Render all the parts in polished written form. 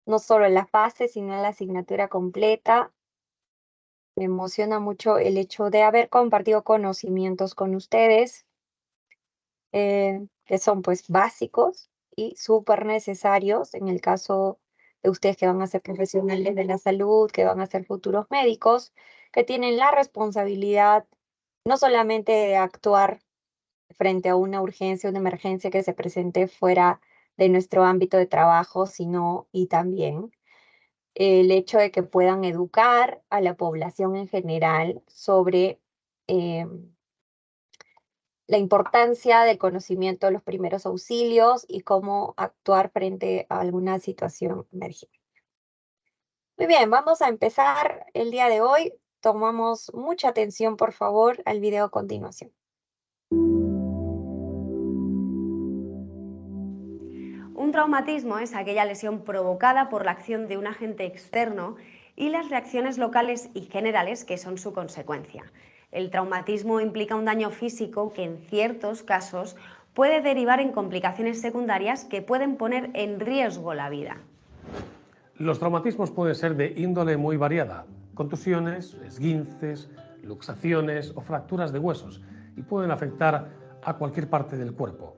no solo la fase, sino la asignatura completa. Me emociona mucho el hecho de haber compartido conocimientos con ustedes, que son pues básicos y súper necesarios en el caso de ustedes que van a ser profesionales de la salud, que van a ser futuros médicos, que tienen la responsabilidad no solamente de actuar frente a una urgencia, una emergencia que se presente fuera de nuestro ámbito de trabajo, sino y también el hecho de que puedan educar a la población en general sobre la importancia del conocimiento de los primeros auxilios y cómo actuar frente a alguna situación emergente. Muy bien, vamos a empezar el día de hoy. Tomamos mucha atención, por favor, al video a continuación. Un traumatismo es aquella lesión provocada por la acción de un agente externo y las reacciones locales y generales que son su consecuencia. El traumatismo implica un daño físico que en ciertos casos puede derivar en complicaciones secundarias que pueden poner en riesgo la vida. Los traumatismos pueden ser de índole muy variada: contusiones, esguinces, luxaciones o fracturas de huesos, y pueden afectar a cualquier parte del cuerpo.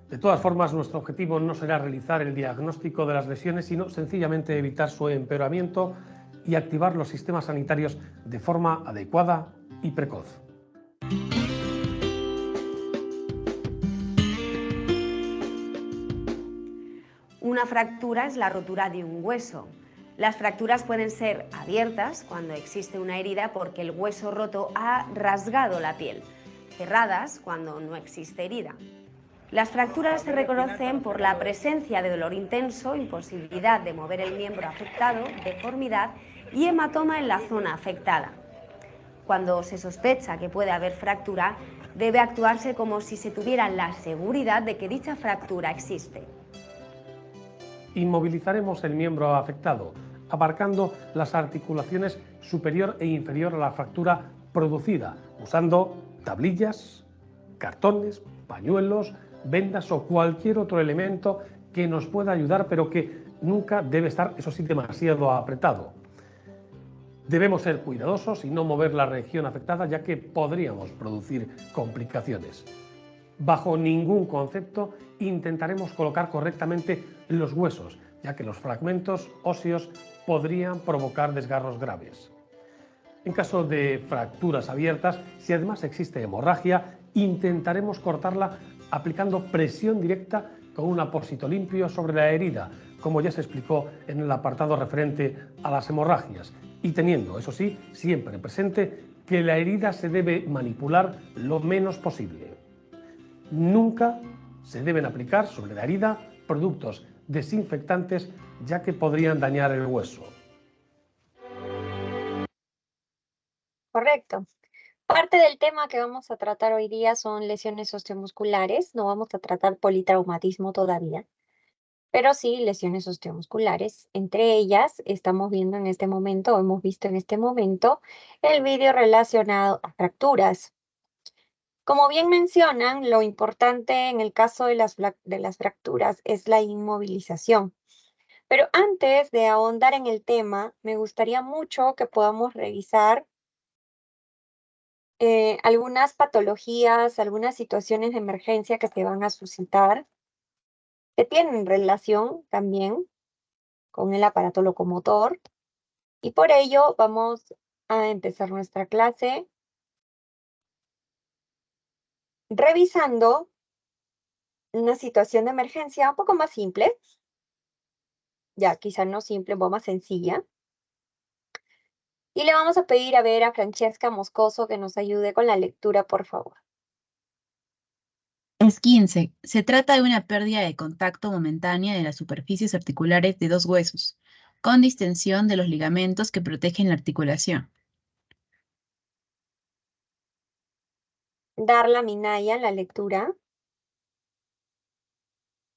De todas formas, nuestro objetivo no será realizar el diagnóstico de las lesiones, sino sencillamente evitar su empeoramiento y activar los sistemas sanitarios de forma adecuada y precoz. Una fractura es la rotura de un hueso. Las fracturas pueden ser abiertas cuando existe una herida porque el hueso roto ha rasgado la piel, cerradas cuando no existe herida. Las fracturas se reconocen por la presencia de dolor intenso, imposibilidad de mover el miembro afectado, deformidad y hematoma en la zona afectada. Cuando se sospecha que puede haber fractura, debe actuarse como si se tuviera la seguridad de que dicha fractura existe. Inmovilizaremos el miembro afectado, abarcando las articulaciones superior e inferior a la fractura producida, usando tablillas, cartones, pañuelos, vendas o cualquier otro elemento que nos pueda ayudar, pero que nunca debe estar, eso sí, demasiado apretado. Debemos ser cuidadosos y no mover la región afectada, ya que podríamos producir complicaciones. Bajo ningún concepto intentaremos colocar correctamente los huesos, ya que los fragmentos óseos podrían provocar desgarros graves. En caso de fracturas abiertas, si además existe hemorragia, intentaremos cortarla aplicando presión directa con un apósito limpio sobre la herida, como ya se explicó en el apartado referente a las hemorragias, y teniendo, eso sí, siempre presente que la herida se debe manipular lo menos posible. Nunca se deben aplicar sobre la herida productos desinfectantes, ya que podrían dañar el hueso. Correcto. Parte del tema que vamos a tratar hoy día son lesiones osteomusculares. No vamos a tratar politraumatismo todavía, pero sí lesiones osteomusculares. Entre ellas estamos viendo en este momento, o hemos visto en este momento, el vídeo relacionado a fracturas. Como bien mencionan, lo importante en el caso de las fracturas es la inmovilización. Pero antes de ahondar en el tema, me gustaría mucho que podamos revisar algunas patologías, algunas situaciones de emergencia que se van a suscitar, que tienen relación también con el aparato locomotor. Y por ello vamos a empezar nuestra clase revisando una situación de emergencia un poco más simple, ya quizá no simple, un poco más sencilla. Y le vamos a pedir a ver a Francesca Moscoso que nos ayude con la lectura, por favor. Esguince. Se trata de una pérdida de contacto momentánea de las superficies articulares de dos huesos, con distensión de los ligamentos que protegen la articulación. Darla Minaya, la lectura.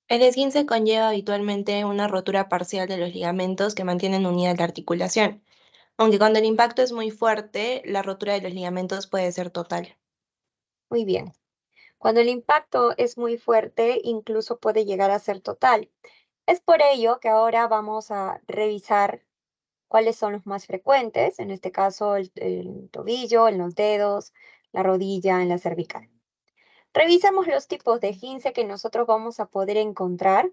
El esguince conlleva habitualmente una rotura parcial de los ligamentos que mantienen unida la articulación, aunque cuando el impacto es muy fuerte, la rotura de los ligamentos puede ser total. Muy bien. Cuando el impacto es muy fuerte, incluso puede llegar a ser total. Es por ello que ahora vamos a revisar cuáles son los más frecuentes, en este caso el tobillo, en los dedos, la rodilla, en la cervical. Revisamos los tipos de esguince que nosotros vamos a poder encontrar,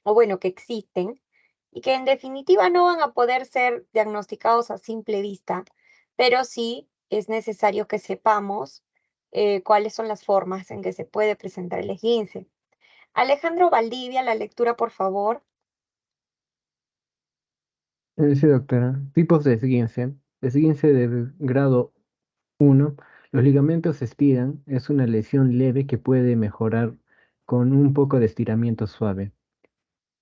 o bueno, que existen, y que en definitiva no van a poder ser diagnosticados a simple vista, pero sí es necesario que sepamos cuáles son las formas en que se puede presentar el esguince. Alejandro Valdivia, la lectura, por favor. Sí, doctora. Tipos de esguince. Esguince de grado 1. Los ligamentos se estiran. Es una lesión leve que puede mejorar con un poco de estiramiento suave.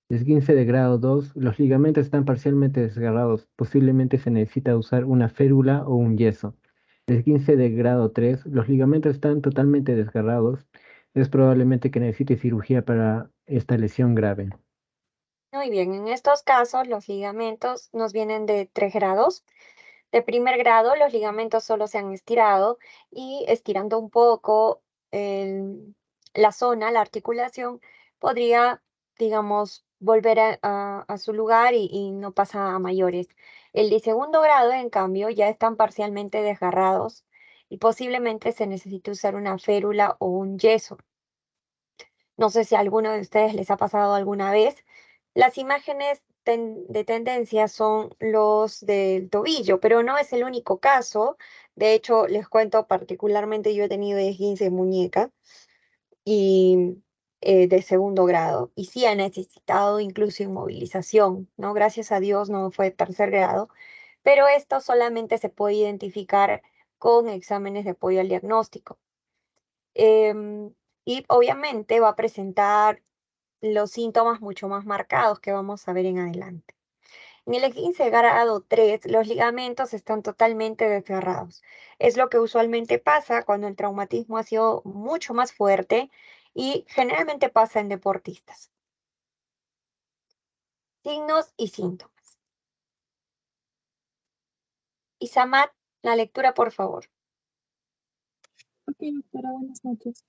Esguince de grado 2. Los ligamentos están parcialmente desgarrados. Posiblemente se necesita usar una férula o un yeso. Esguince de grado 3. Los ligamentos están totalmente desgarrados. Es probablemente que necesite cirugía para esta lesión grave. Muy bien, en estos casos los ligamentos nos vienen de 3 grados. De primer grado, los ligamentos solo se han estirado y estirando un poco la zona, la articulación, podría, digamos, volver a su lugar y no pasa a mayores. El de segundo grado, en cambio, ya están parcialmente desgarrados y posiblemente se necesite usar una férula o un yeso. No sé si a alguno de ustedes les ha pasado alguna vez. Las imágenes de tendencia son los del tobillo, pero no es el único caso. De hecho, les cuento particularmente, yo he tenido esguince de muñeca y de segundo grado, y sí ha necesitado incluso inmovilización, ¿no? Gracias a Dios no fue de tercer grado, pero esto solamente se puede identificar con exámenes de apoyo al diagnóstico. Em, y obviamente va a presentar los síntomas mucho más marcados que vamos a ver en adelante. En el esguince grado 3, los ligamentos están totalmente desgarrados. Es lo que usualmente pasa cuando el traumatismo ha sido mucho más fuerte y generalmente pasa en deportistas. Signos y síntomas. Isamar, la lectura, por favor. Ok, doctora, buenas noches.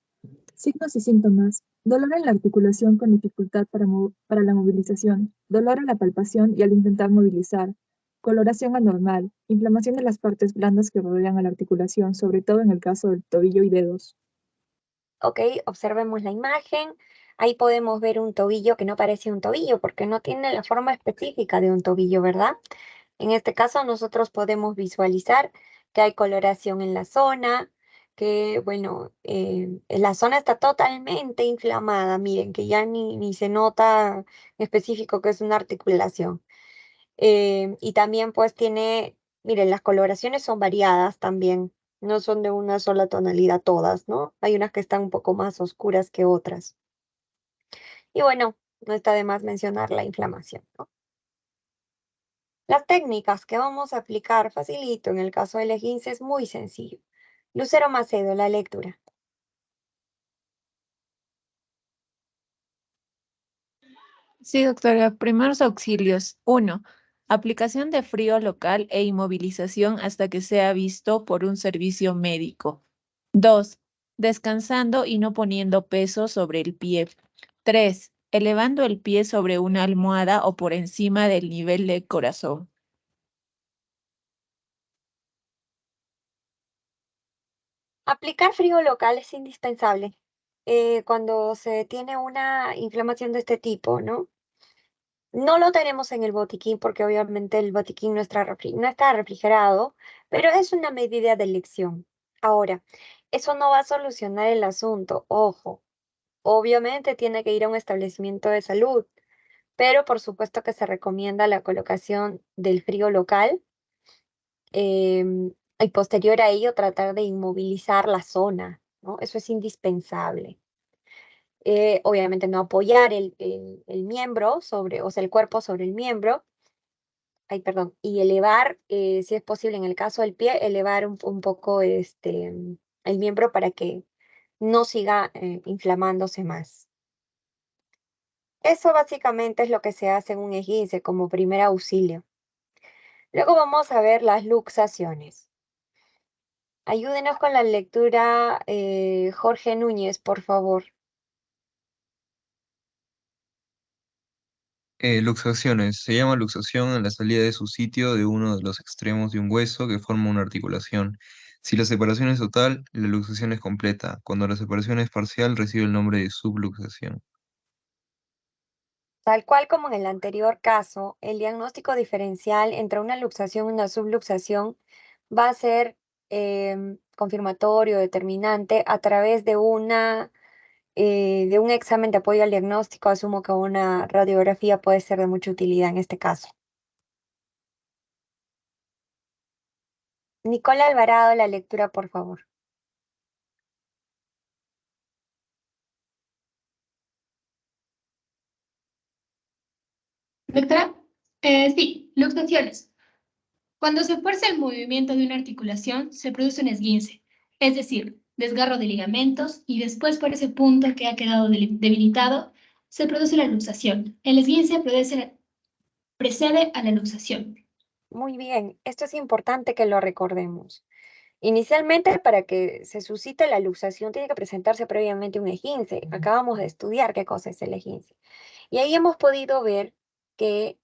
Signos y síntomas. Dolor en la articulación con dificultad para la movilización. Dolor a la palpación y al intentar movilizar. Coloración anormal. Inflamación de las partes blandas que rodean a la articulación, sobre todo en el caso del tobillo y dedos. Ok, observemos la imagen. Ahí podemos ver un tobillo que no parece un tobillo porque no tiene la forma específica de un tobillo, ¿verdad? En este caso nosotros podemos visualizar que hay coloración en la zona, que bueno, la zona está totalmente inflamada, miren que ya ni se nota específico que es una articulación. Y también pues tiene, miren, las coloraciones son variadas también, no son de una sola tonalidad todas, ¿no? Hay unas que están un poco más oscuras que otras. Y bueno, no está de más mencionar la inflamación, ¿no? Las técnicas que vamos a aplicar facilito en el caso del esguince es muy sencillo. Lucero Macedo, la lectura. Sí, doctora. Primeros auxilios. 1. Aplicación de frío local e inmovilización hasta que sea visto por un servicio médico. 2. Descansando y no poniendo peso sobre el pie. 3. Elevando el pie sobre una almohada o por encima del nivel del corazón. Aplicar frío local es indispensable cuando se tiene una inflamación de este tipo, ¿no? No lo tenemos en el botiquín porque obviamente el botiquín no está refrigerado, pero es una medida de elección. Ahora, eso no va a solucionar el asunto, ojo. Obviamente tiene que ir a un establecimiento de salud, pero por supuesto que se recomienda la colocación del frío local y posterior a ello tratar de inmovilizar la zona, ¿no? Eso es indispensable. Obviamente no apoyar el miembro sobre, o sea, el cuerpo sobre el miembro, ay, perdón, y elevar, si es posible en el caso del pie, elevar un poco el miembro para que no siga inflamándose más. Eso básicamente es lo que se hace en un esguince como primer auxilio. Luego vamos a ver las luxaciones. Ayúdenos con la lectura, Jorge Núñez, por favor. Luxaciones. Se llama luxación en la salida de su sitio de uno de los extremos de un hueso que forma una articulación. Si la separación es total, la luxación es completa. Cuando la separación es parcial, recibe el nombre de subluxación. Tal cual como en el anterior caso, el diagnóstico diferencial entre una luxación y una subluxación va a ser confirmatorio, determinante, a través de un examen de apoyo al diagnóstico. Asumo que una radiografía puede ser de mucha utilidad en este caso. Nicola Alvarado, la lectura, por favor. Doctora, sí, luxaciones. Cuando se fuerza el movimiento de una articulación, se produce un esguince, es decir, desgarro de ligamentos y después por ese punto que ha quedado debilitado, se produce la luxación. El esguince precede a la luxación. Muy bien, esto es importante que lo recordemos. Inicialmente, para que se suscite la luxación, tiene que presentarse previamente un esguince. Acabamos de estudiar qué cosa es el esguince. Y ahí hemos podido ver que,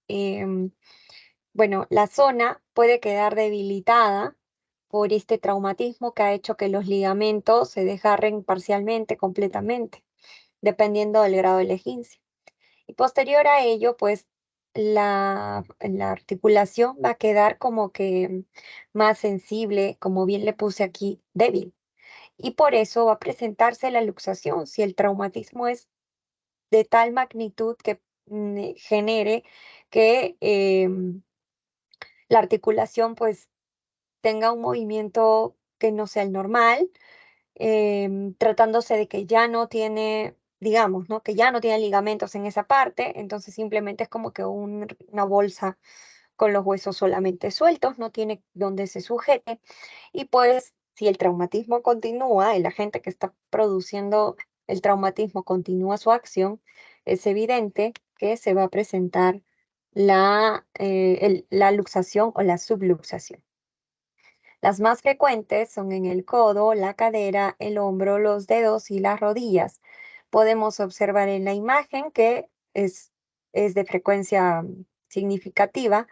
bueno, la zona puede quedar debilitada por este traumatismo que ha hecho que los ligamentos se desgarren parcialmente, completamente, dependiendo del grado del esguince. Y posterior a ello, pues la articulación va a quedar como que más sensible, como bien le puse aquí, débil. Y por eso va a presentarse la luxación si el traumatismo es de tal magnitud que genere que la articulación pues tenga un movimiento que no sea el normal, tratándose de que ya no tiene, digamos, ¿no? Que ya no tiene ligamentos en esa parte, entonces simplemente es como que una bolsa con los huesos solamente sueltos, no tiene donde se sujete. Y pues, si el traumatismo continúa, el agente que está produciendo el traumatismo continúa su acción, es evidente que se va a presentar la luxación o la subluxación. Las más frecuentes son en el codo, la cadera, el hombro, los dedos y las rodillas. Podemos observar en la imagen que es de frecuencia significativa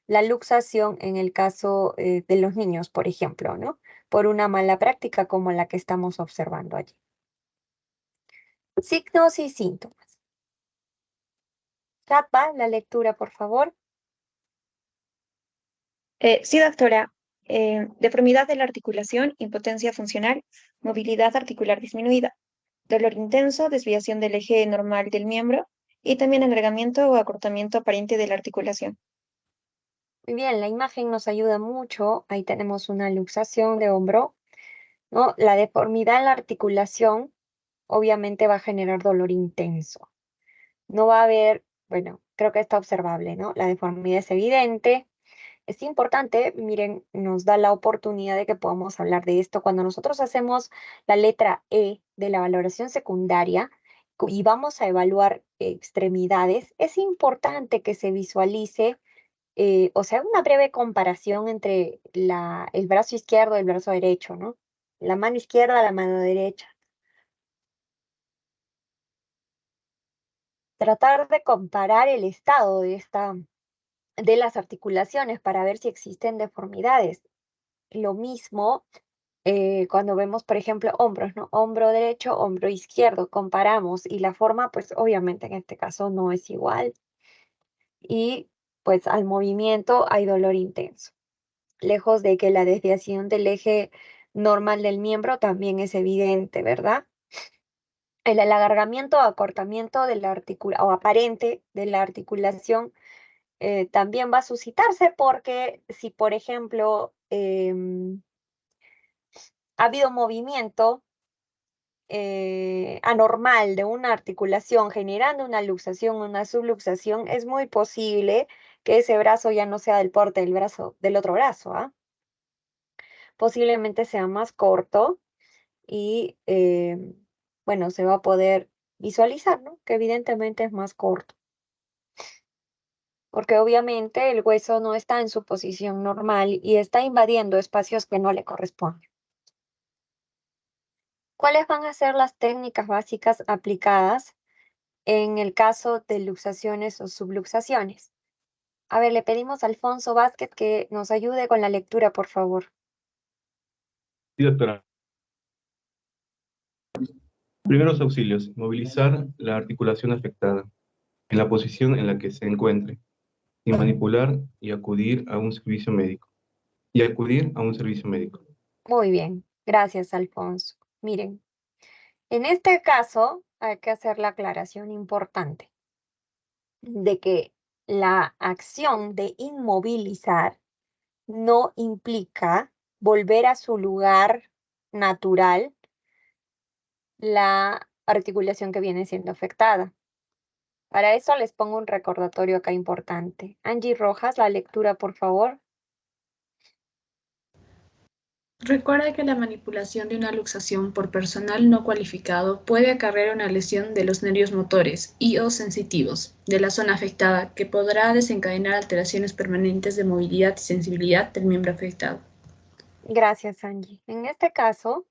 la luxación en el caso de los niños, por ejemplo, ¿no? Por una mala práctica como la que estamos observando allí. Signos y síntomas. Katva, la lectura, por favor. Sí, doctora. Deformidad de la articulación, impotencia funcional, movilidad articular disminuida, dolor intenso, desviación del eje normal del miembro y también alargamiento o acortamiento aparente de la articulación. Muy bien, la imagen nos ayuda mucho. Ahí tenemos una luxación de hombro, ¿no? La deformidad en la articulación obviamente va a generar dolor intenso. No va a haber, bueno, creo que está observable, ¿no? La deformidad es evidente. Es importante, miren, nos da la oportunidad de que podamos hablar de esto. Cuando nosotros hacemos la letra E de la valoración secundaria y vamos a evaluar extremidades, es importante que se visualice, o sea, una breve comparación entre el brazo izquierdo y el brazo derecho, ¿no? La mano izquierda, la mano derecha. Tratar de comparar el estado de las articulaciones para ver si existen deformidades. Lo mismo cuando vemos, por ejemplo, hombros, ¿no? Hombro derecho, hombro izquierdo, comparamos y la forma, pues obviamente en este caso no es igual y pues al movimiento hay dolor intenso. Lejos de que la desviación del eje normal del miembro también es evidente, ¿verdad? El alargamiento o acortamiento de la o aparente de la articulación también va a suscitarse porque si, por ejemplo, ha habido movimiento anormal de una articulación generando una luxación, una subluxación, es muy posible que ese brazo ya no sea del porte del otro brazo, ¿ah? Posiblemente sea más corto y, bueno, se va a poder visualizar, ¿no? Que evidentemente es más corto, porque obviamente el hueso no está en su posición normal y está invadiendo espacios que no le corresponden. ¿Cuáles van a ser las técnicas básicas aplicadas en el caso de luxaciones o subluxaciones. A ver, le pedimos a Alfonso Vázquez que nos ayude con la lectura, por favor. Sí, doctora. Primeros auxilios. Movilizar la articulación afectada en la posición en la que se encuentre, sin manipular y acudir a un servicio médico. Muy bien, gracias, Alfonso. Miren, en este caso hay que hacer la aclaración importante de que la acción de inmovilizar no implica volver a su lugar natural la articulación que viene siendo afectada. Para eso les pongo un recordatorio acá importante. Angie Rojas, la lectura, por favor. Recuerda que la manipulación de una luxación por personal no cualificado puede acarrear una lesión de los nervios motores y o sensitivos de la zona afectada que podrá desencadenar alteraciones permanentes de movilidad y sensibilidad del miembro afectado. Gracias, Angie. En este caso,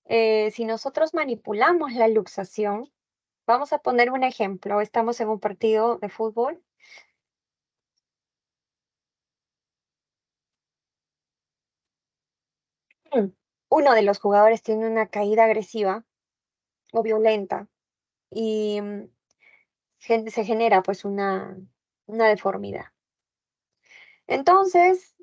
si nosotros manipulamos la luxación, vamos a poner un ejemplo. Estamos en un partido de fútbol. Uno de los jugadores tiene una caída agresiva o violenta y se genera pues una deformidad. Entonces,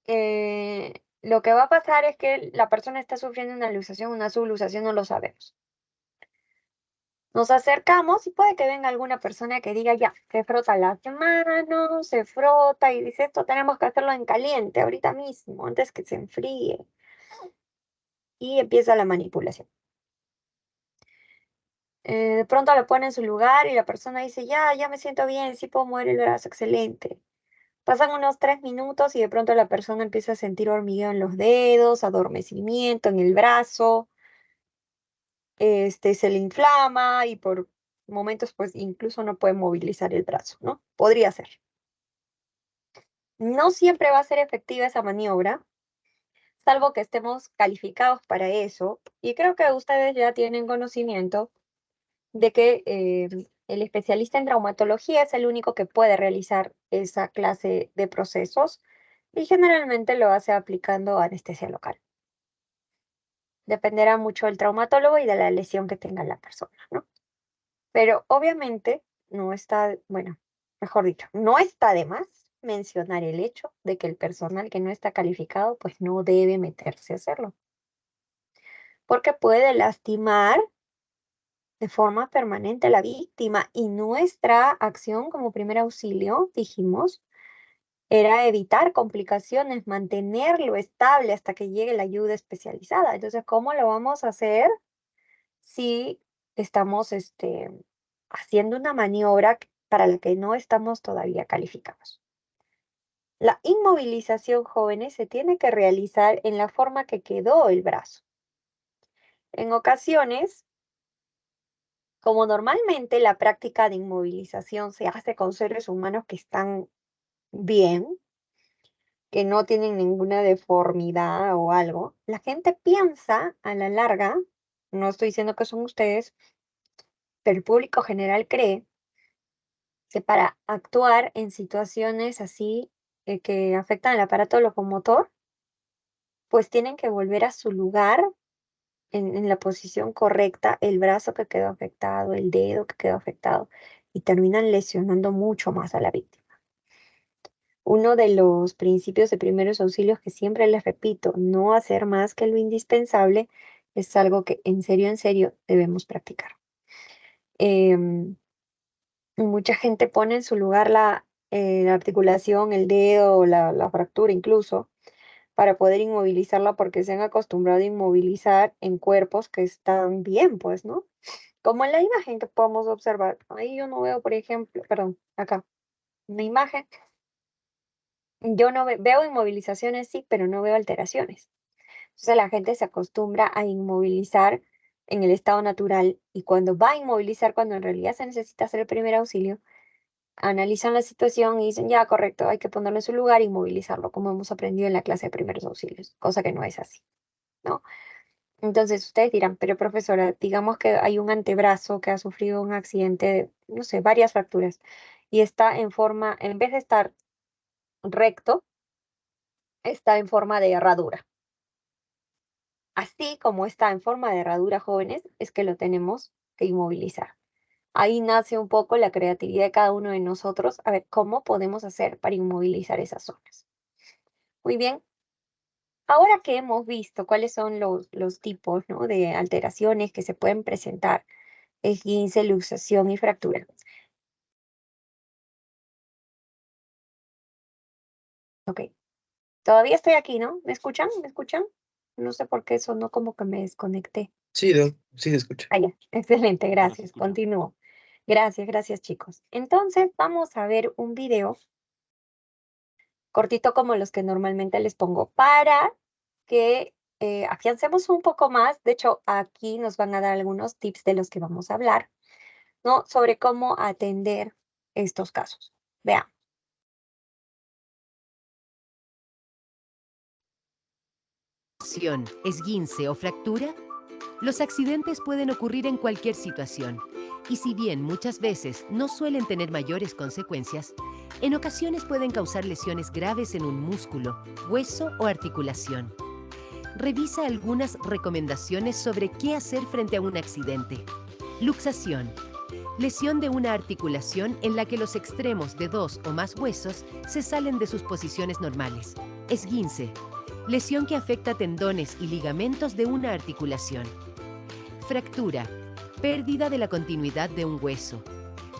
lo que va a pasar es que la persona está sufriendo una luxación, una subluxación, no lo sabemos. Nos acercamos y puede que venga alguna persona que diga, ya, se frota las manos, se frota y dice, esto tenemos que hacerlo en caliente, ahorita mismo, antes que se enfríe. Y empieza la manipulación. De pronto lo pone en su lugar y la persona dice, ya me siento bien, sí puedo mover el brazo, excelente. Pasan unos 3 minutos y de pronto la persona empieza a sentir hormigueo en los dedos, adormecimiento en el brazo, se le inflama y por momentos pues incluso no puede movilizar el brazo, ¿no? Podría ser. No siempre va a ser efectiva esa maniobra, salvo que estemos calificados para eso. Y creo que ustedes ya tienen conocimiento de que el especialista en traumatología es el único que puede realizar esa clase de procesos y generalmente lo hace aplicando anestesia local. Dependerá mucho del traumatólogo y de la lesión que tenga la persona, ¿no? Pero obviamente no está, bueno, mejor dicho, no está de más mencionar el hecho de que el personal que no está calificado pues no debe meterse a hacerlo, porque puede lastimar de forma permanente a la víctima y nuestra acción como primer auxilio, dijimos, era evitar complicaciones, mantenerlo estable hasta que llegue la ayuda especializada. Entonces, ¿cómo lo vamos a hacer si estamos haciendo una maniobra para la que no estamos todavía calificados? La inmovilización, jóvenes, se tiene que realizar en la forma que quedó el brazo. En ocasiones, como normalmente la práctica de inmovilización se hace con seres humanos que están bien, que no tienen ninguna deformidad o algo, la gente piensa a la larga, no estoy diciendo que son ustedes, pero el público general cree que para actuar en situaciones así que afectan el aparato locomotor, pues tienen que volver a su lugar en la posición correcta, el brazo que quedó afectado, el dedo que quedó afectado, y terminan lesionando mucho más a la víctima. Uno de los principios de primeros auxilios que siempre les repito, no hacer más que lo indispensable, es algo que en serio debemos practicar. Mucha gente pone en su lugar la articulación, el dedo, la fractura incluso, para poder inmovilizarla porque se han acostumbrado a inmovilizar en cuerpos que están bien, pues, ¿no? Como en la imagen que podemos observar. Ahí yo no veo, por ejemplo, perdón, acá, una imagen. Yo no veo inmovilizaciones, sí, pero no veo alteraciones. Entonces la gente se acostumbra a inmovilizar en el estado natural y cuando va a inmovilizar, cuando en realidad se necesita hacer el primer auxilio, analizan la situación y dicen, ya, correcto, hay que ponerlo en su lugar y inmovilizarlo, como hemos aprendido en la clase de primeros auxilios, cosa que no es así, ¿no? Entonces ustedes dirán, pero profesora, digamos que hay un antebrazo que ha sufrido un accidente, no sé, varias fracturas, y está en forma, en vez de estar recto, está en forma de herradura. Así como está en forma de herradura, jóvenes, es que lo tenemos que inmovilizar. Ahí nace un poco la creatividad de cada uno de nosotros, a ver cómo podemos hacer para inmovilizar esas zonas. Muy bien, ahora que hemos visto cuáles son los tipos, ¿no?, de alteraciones que se pueden presentar, esguince, luxación y fractura. Ok, todavía estoy aquí, ¿no? ¿Me escuchan? ¿Me escuchan? No sé por qué sonó como que me desconecté. Sí, sí se escucha. Ah, ya, excelente, gracias. Continúo. Gracias, gracias, chicos. Entonces, vamos a ver un video cortito como los que normalmente les pongo para que afiancemos un poco más. De hecho, aquí nos van a dar algunos tips de los que vamos a hablar, ¿no? Sobre cómo atender estos casos. Vean. Esguince o fractura. Los accidentes pueden ocurrir en cualquier situación, y si bien muchas veces no suelen tener mayores consecuencias, en ocasiones pueden causar lesiones graves en un músculo, hueso o articulación. Revisa algunas recomendaciones sobre qué hacer frente a un accidente. Luxación. Lesión de una articulación en la que los extremos de dos o más huesos se salen de sus posiciones normales. Esguince. Lesión que afecta tendones y ligamentos de una articulación. Fractura. Pérdida de la continuidad de un hueso.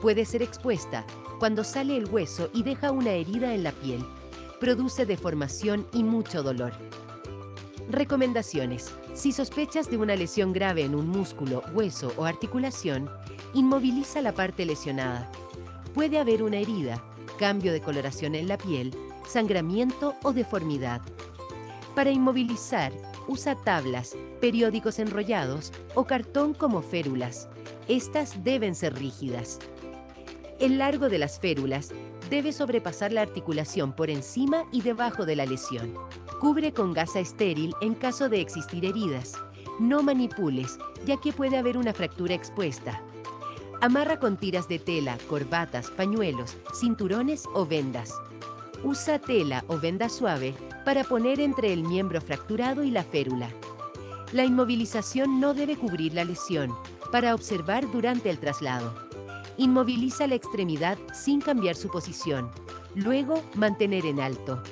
Puede ser expuesta cuando sale el hueso y deja una herida en la piel. Produce deformación y mucho dolor. Recomendaciones. Si sospechas de una lesión grave en un músculo, hueso o articulación, inmoviliza la parte lesionada. Puede haber una herida, cambio de coloración en la piel, sangramiento o deformidad. Para inmovilizar, usa tablas, periódicos enrollados o cartón como férulas. Estas deben ser rígidas. El largo de las férulas debe sobrepasar la articulación por encima y debajo de la lesión. Cubre con gasa estéril en caso de existir heridas. No manipules, ya que puede haber una fractura expuesta. Amarra con tiras de tela, corbatas, pañuelos, cinturones o vendas. Usa tela o venda suave para poner entre el miembro fracturado y la férula. La inmovilización no debe cubrir la lesión, para observar durante el traslado. Inmoviliza la extremidad sin cambiar su posición. Luego, mantener en alto.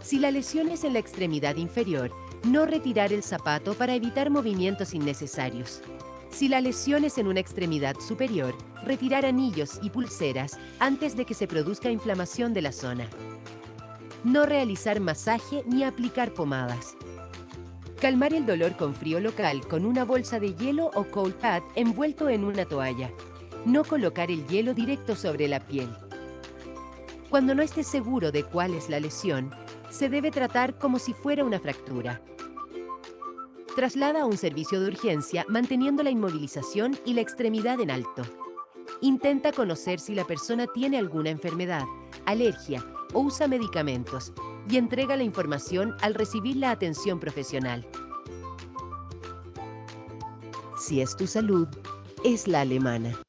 Si la lesión es en la extremidad inferior, no retirar el zapato para evitar movimientos innecesarios. Si la lesión es en una extremidad superior, retirar anillos y pulseras antes de que se produzca inflamación de la zona. No realizar masaje ni aplicar pomadas. Calmar el dolor con frío local con una bolsa de hielo o cold pad envuelto en una toalla. No colocar el hielo directo sobre la piel. Cuando no esté seguro de cuál es la lesión, se debe tratar como si fuera una fractura. Traslada a un servicio de urgencia manteniendo la inmovilización y la extremidad en alto. Intenta conocer si la persona tiene alguna enfermedad, alergia o usa medicamentos y entrega la información al recibir la atención profesional. Si es tu salud, es la alemana.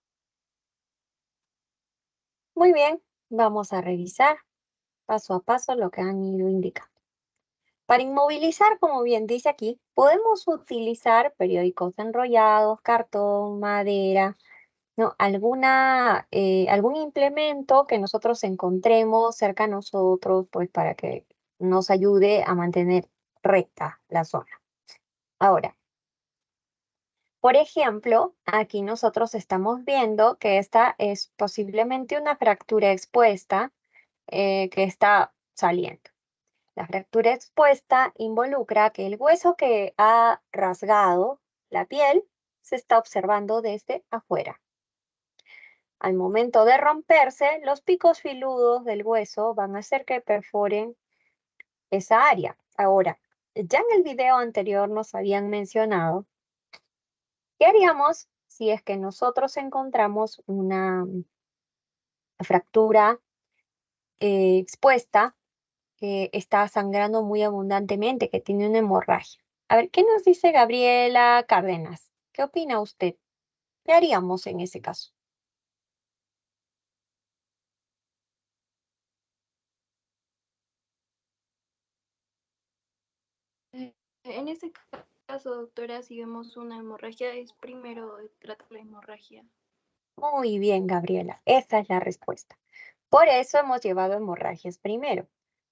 Muy bien, vamos a revisar paso a paso lo que han ido indicando. Para inmovilizar, como bien dice aquí, podemos utilizar periódicos enrollados, cartón, madera, ¿no? Algún implemento que nosotros encontremos cerca a nosotros, pues para que nos ayude a mantener recta la zona. Ahora, por ejemplo, aquí nosotros estamos viendo que esta es posiblemente una fractura expuesta que está saliendo. La fractura expuesta involucra que el hueso que ha rasgado la piel se está observando desde afuera. Al momento de romperse, los picos filudos del hueso van a hacer que perforen esa área. Ahora, ya en el video anterior nos habían mencionado qué haríamos si es que nosotros encontramos una fractura expuesta que está sangrando muy abundantemente, que tiene una hemorragia. A ver, ¿qué nos dice Gabriela Cárdenas? ¿Qué opina usted? ¿Qué haríamos en ese caso? En ese caso, doctora, si vemos una hemorragia, es primero tratar la hemorragia. Muy bien, Gabriela, esa es la respuesta. Por eso hemos llevado hemorragias primero,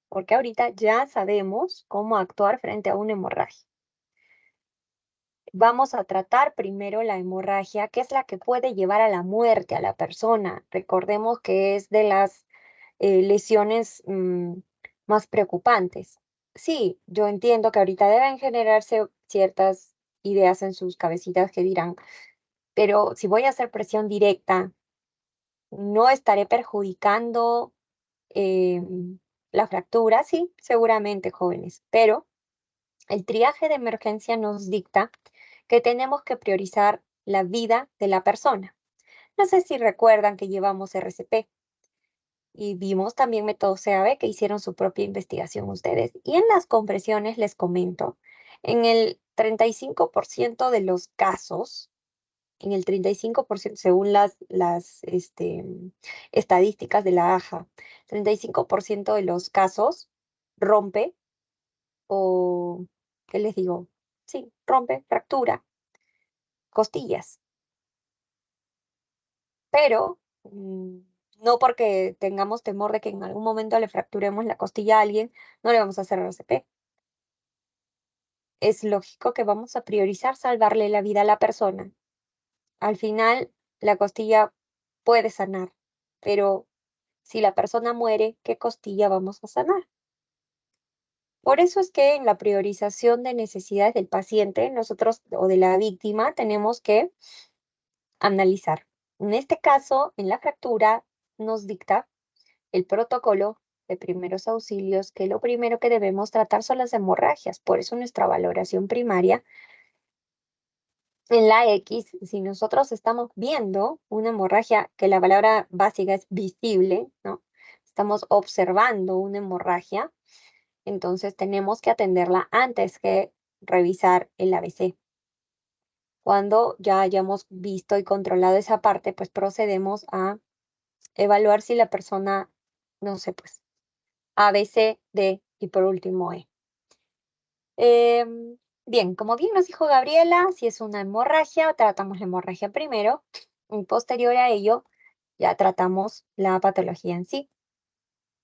porque ahorita ya sabemos cómo actuar frente a una hemorragia. Vamos a tratar primero la hemorragia, que es la que puede llevar a la muerte a la persona. Recordemos que es de las lesiones más preocupantes. Sí, yo entiendo que ahorita deben generarse ciertas ideas en sus cabecitas que dirán, pero si voy a hacer presión directa, no estaré perjudicando la fractura, sí, seguramente, jóvenes, pero el triaje de emergencia nos dicta que tenemos que priorizar la vida de la persona. No sé si recuerdan que llevamos RCP y vimos también método CAB que hicieron su propia investigación ustedes. Y en las compresiones les comento, en el 35% de los casos, en el 35%, según las estadísticas de la AJA, 35% de los casos rompe o, ¿qué les digo? Sí, rompe, fractura, costillas. Pero no porque tengamos temor de que en algún momento le fracturemos la costilla a alguien, no le vamos a hacer RCP. Es lógico que vamos a priorizar salvarle la vida a la persona. Al final, la costilla puede sanar, pero si la persona muere, ¿qué costilla vamos a sanar? Por eso es que en la priorización de necesidades del paciente, nosotros o de la víctima, tenemos que analizar. En este caso, en la fractura, nos dicta el protocolo de primeros auxilios que lo primero que debemos tratar son las hemorragias. Por eso nuestra valoración primaria en la X, si nosotros estamos viendo una hemorragia, que la palabra básica es visible, ¿no? Estamos observando una hemorragia, entonces tenemos que atenderla antes que revisar el ABC. Cuando ya hayamos visto y controlado esa parte, pues procedemos a evaluar si la persona, no sé, pues A, B, C, D y por último E. Bien, como bien nos dijo Gabriela, si es una hemorragia, tratamos la hemorragia primero y posterior a ello ya tratamos la patología en sí.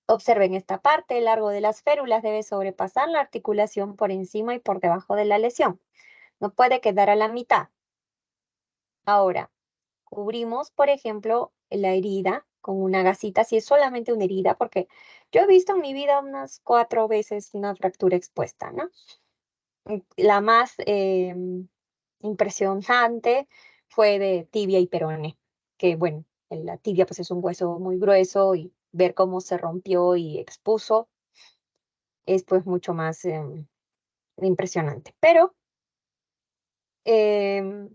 Observen esta parte, el largo de las férulas debe sobrepasar la articulación por encima y por debajo de la lesión. No puede quedar a la mitad. Ahora, cubrimos, por ejemplo, la herida con una gasita, si es solamente una herida, porque yo he visto en mi vida unas 4 veces una fractura expuesta, ¿no? La más impresionante fue de tibia y peroné, que bueno, la tibia pues es un hueso muy grueso y ver cómo se rompió y expuso es pues mucho más impresionante. Pero em,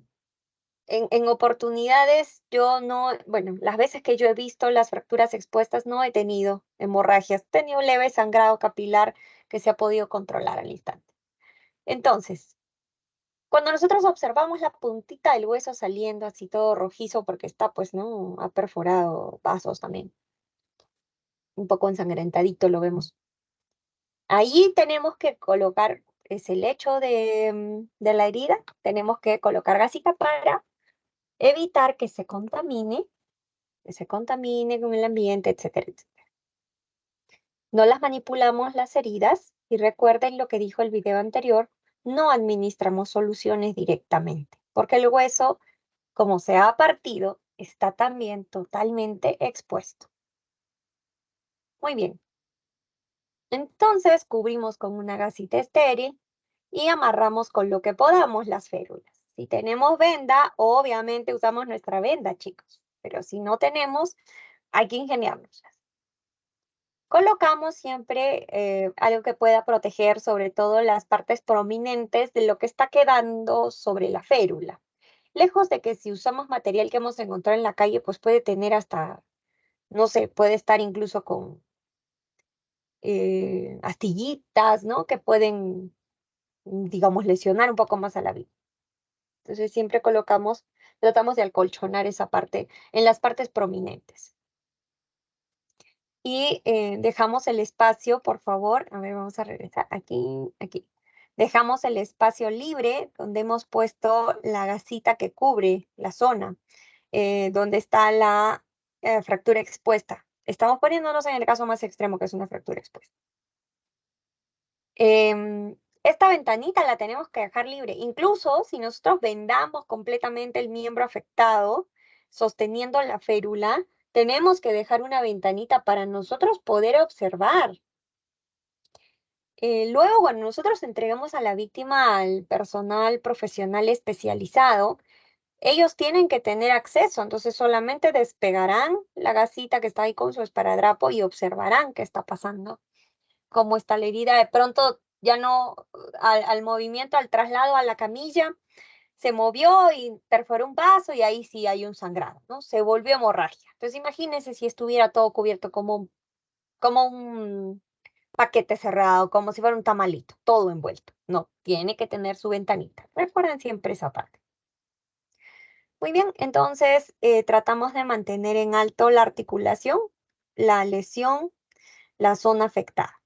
en oportunidades yo no, bueno, las veces que yo he visto las fracturas expuestas no he tenido hemorragias, he tenido leve sangrado capilar que se ha podido controlar al instante. Entonces, cuando nosotros observamos la puntita del hueso saliendo así todo rojizo porque está pues, ¿no? Ha perforado vasos también, un poco ensangrentadito lo vemos. Ahí tenemos que colocar ese lecho de la herida, tenemos que colocar gasita para evitar que se contamine con el ambiente, etcétera, etcétera. No las manipulamos las heridas y recuerden lo que dijo el video anterior, no administramos soluciones directamente, porque el hueso, como se ha partido, está también totalmente expuesto. Muy bien. Entonces cubrimos con una gasita estéril y amarramos con lo que podamos las férulas. Si tenemos venda, obviamente usamos nuestra venda, chicos, pero si no tenemos, hay que ingeniárnoslas. Colocamos siempre algo que pueda proteger sobre todo las partes prominentes de lo que está quedando sobre la férula. Lejos de que si usamos material que hemos encontrado en la calle, pues puede tener hasta, no sé, puede estar incluso con astillitas, ¿no? Que pueden digamos, lesionar un poco más a la víctima. Entonces siempre tratamos de acolchonar esa parte en las partes prominentes. Y dejamos el espacio, por favor, a ver, vamos a regresar aquí. Dejamos el espacio libre donde hemos puesto la gasita que cubre la zona, donde está la fractura expuesta. Estamos poniéndonos en el caso más extremo, que es una fractura expuesta. Esta ventanita la tenemos que dejar libre. Incluso si nosotros vendamos completamente el miembro afectado, sosteniendo la férula, tenemos que dejar una ventanita para nosotros poder observar. Luego, cuando nosotros entregamos a la víctima al personal profesional especializado, ellos tienen que tener acceso, entonces solamente despegarán la gasita que está ahí con su esparadrapo y observarán qué está pasando. Cómo está la herida, de pronto ya no, al movimiento, al traslado a la camilla, se movió y perforó un vaso y ahí sí hay un sangrado, ¿no? Se volvió hemorragia. Entonces imagínense si estuviera todo cubierto como un paquete cerrado, como si fuera un tamalito, todo envuelto. No, tiene que tener su ventanita. Recuerden siempre esa parte. Muy bien, entonces tratamos de mantener en alto la articulación, la lesión, la zona afectada.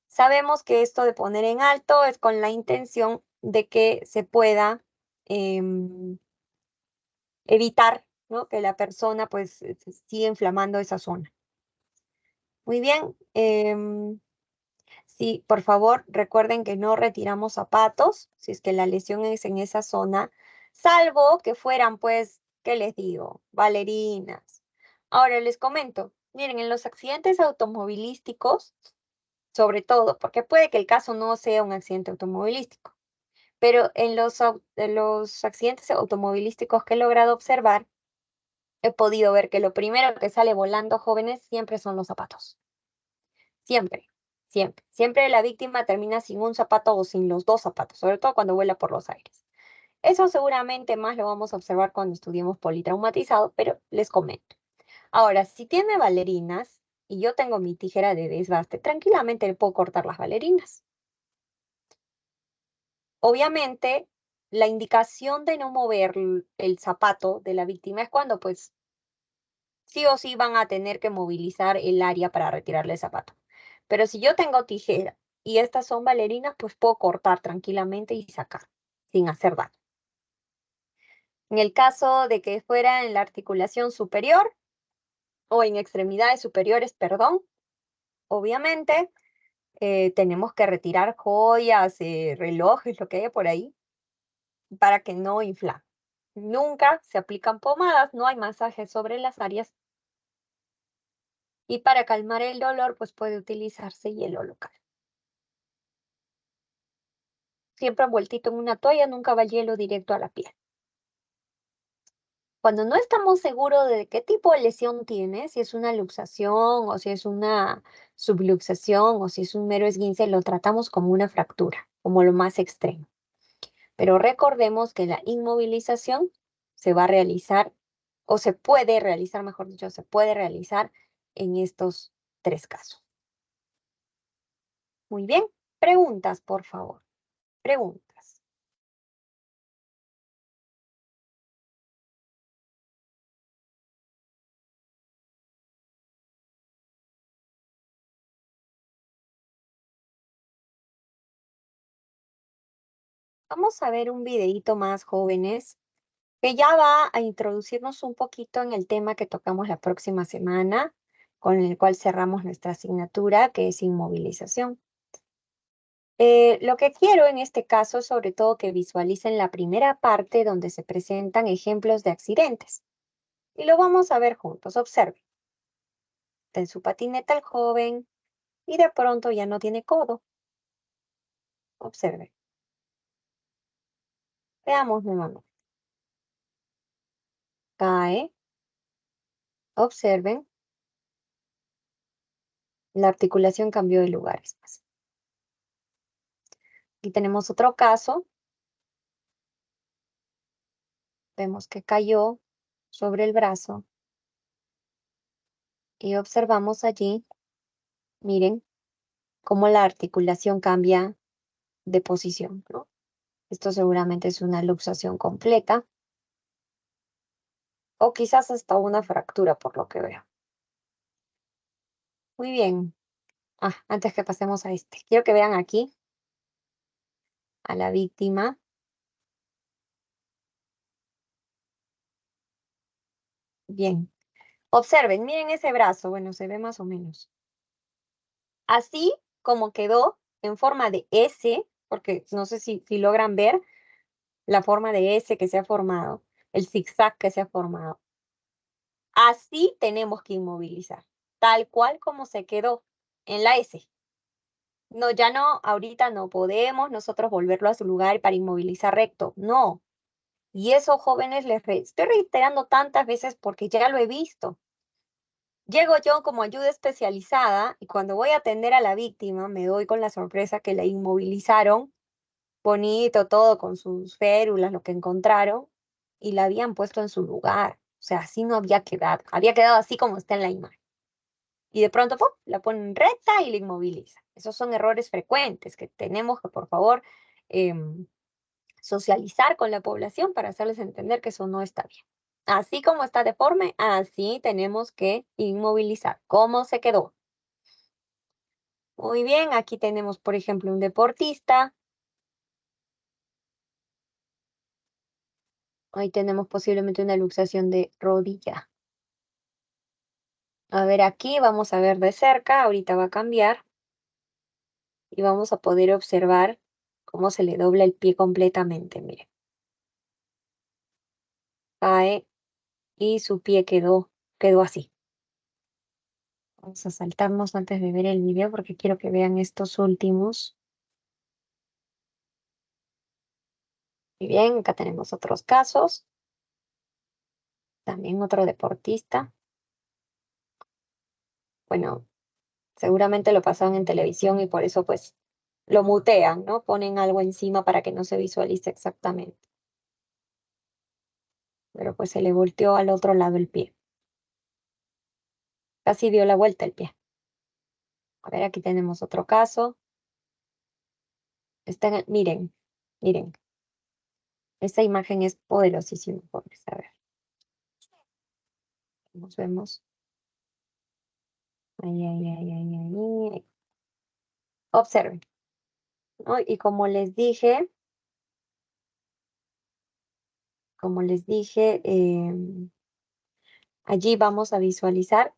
Sabemos que esto de poner en alto es con la intención de que se pueda evitar, ¿no?, que la persona pues siga inflamando esa zona. Muy bien. Sí, por favor, recuerden que no retiramos zapatos si es que la lesión es en esa zona, salvo que fueran, pues, ¿qué les digo? Bailarinas. Ahora les comento, miren, en los accidentes automovilísticos, sobre todo, porque puede que el caso no sea un accidente automovilístico, pero en los accidentes automovilísticos que he logrado observar, he podido ver que lo primero que sale volando, jóvenes, siempre son los zapatos. Siempre, siempre. Siempre la víctima termina sin un zapato o sin los dos zapatos, sobre todo cuando vuela por los aires. Eso seguramente más lo vamos a observar cuando estudiemos politraumatizado, pero les comento. Ahora, si tiene bailarinas y yo tengo mi tijera de desbaste, tranquilamente le puedo cortar las bailarinas. Obviamente, la indicación de no mover el zapato de la víctima es cuando, pues, sí o sí van a tener que movilizar el área para retirarle el zapato. Pero si yo tengo tijera y estas son bailarinas, pues puedo cortar tranquilamente y sacar sin hacer daño. En el caso de que fuera en la articulación superior o en extremidades superiores, perdón, obviamente tenemos que retirar joyas, relojes, lo que haya por ahí, para que no inflame. Nunca se aplican pomadas, no hay masajes sobre las áreas. Y para calmar el dolor, pues puede utilizarse hielo local. Siempre envueltito en una toalla, nunca va el hielo directo a la piel. Cuando no estamos seguros de qué tipo de lesión tiene, si es una luxación o si es una subluxación o si es un mero esguince, lo tratamos como una fractura, como lo más extremo. Pero recordemos que la inmovilización se va a realizar, o se puede realizar, mejor dicho, se puede realizar en estos tres casos. Muy bien. Preguntas, por favor. Preguntas. Vamos a ver un videíto más, jóvenes, que ya va a introducirnos un poquito en el tema que tocamos la próxima semana, con el cual cerramos nuestra asignatura, que es inmovilización. Lo que quiero en este caso es sobre todo que visualicen la primera parte donde se presentan ejemplos de accidentes. Y lo vamos a ver juntos. Observen. Está en su patineta el joven y de pronto ya no tiene codo. Observen. Veamos nuevamente. Cae. Observen. La articulación cambió de lugares. Aquí tenemos otro caso. Vemos que cayó sobre el brazo. Y observamos allí, miren, cómo la articulación cambia de posición, ¿no? Esto seguramente es una luxación completa o quizás hasta una fractura por lo que veo. Muy bien. Antes que pasemos a este, quiero que vean aquí a la víctima. Bien. Observen, miren ese brazo. Bueno, se ve más o menos. Así como quedó en forma de S, porque no sé si logran ver la forma de S que se ha formado, el zigzag que se ha formado. Así tenemos que inmovilizar, tal cual como se quedó en la S. No, ya no, ahorita no podemos nosotros volverlo a su lugar para inmovilizar recto. No. Y eso, jóvenes, estoy reiterando tantas veces porque ya lo he visto. Llego yo como ayuda especializada y cuando voy a atender a la víctima me doy con la sorpresa que la inmovilizaron, bonito todo con sus férulas, lo que encontraron, y la habían puesto en su lugar. O sea, así no había quedado así como está en la imagen. Y de pronto, ¡pum!, la ponen recta y la inmovilizan. Esos son errores frecuentes que tenemos que, por favor, socializar con la población para hacerles entender que eso no está bien. Así como está deforme, así tenemos que inmovilizar. ¿Cómo se quedó? Muy bien, aquí tenemos, por ejemplo, un deportista. Ahí tenemos posiblemente una luxación de rodilla. A ver, aquí vamos a ver de cerca, ahorita va a cambiar. Y vamos a poder observar cómo se le dobla el pie completamente, miren. Cae y su pie quedó así. Vamos a saltarnos antes de ver el video porque quiero que vean estos últimos. Muy bien, acá tenemos otros casos. También otro deportista. Bueno, seguramente lo pasaron en televisión y por eso pues lo mutean, ¿no? Ponen algo encima para que no se visualice exactamente. Pero pues se le volteó al otro lado el pie. Casi dio la vuelta el pie. A ver, aquí tenemos otro caso. Miren. Esta imagen es poderosísima, jóvenes. A ver. Nos vemos. Ahí. Observen, ¿no? Y como les dije, allí vamos a visualizar,